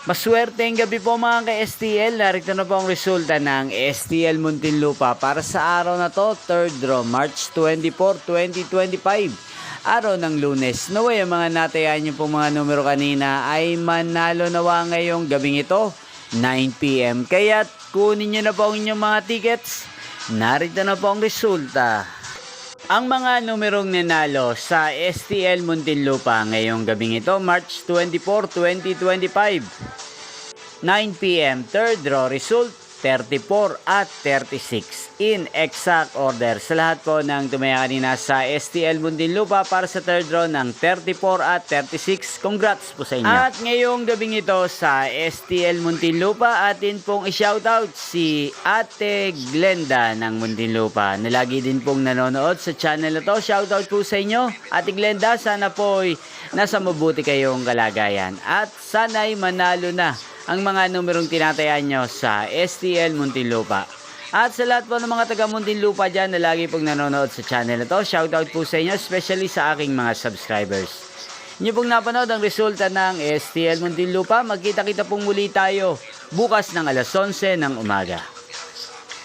Maswerteng gabi po mga ka-STL. Narito na po ang resulta ng STL Muntinlupa para sa araw na to, 3rd draw, March 24, 2025. Araw ng Lunes. Naway ang mga natayan niyo pong mga numero kanina ay manalo nawa ngayong gabing ito, 9 PM. Kaya kunin niyo na po ang inyong mga tickets. Narito na po ang resulta. Ang mga numerong nanalo sa STL Muntinlupa ngayong gabing ito, March 24, 2025. 9 PM, 3rd draw, result 34 at 36 in exact order. Sa lahat po ng tumaya kanina sa STL Muntinlupa para sa 3rd draw ng 34 at 36, congrats po sa inyo. At ngayong gabing ito sa STL Muntinlupa, atin pong i-shoutout si Ate Glenda ng Muntinlupa na lagi din pong nanonood sa channel na to. Shoutout po sa inyo, Ate Glenda. Sana po'y nasa mabuti kayong kalagayan at sana'y manalo na ang mga numerong tinatayan nyo sa STL Muntinlupa. At sa lahat po ng mga taga Muntinlupa dyan na lagi pong nanonood sa channel na to, shoutout po sa inyo, especially sa aking mga subscribers. Inyo pong napanood ang resulta ng STL Muntinlupa. Magkita-kita pong muli tayo bukas ng alas 11 ng umaga.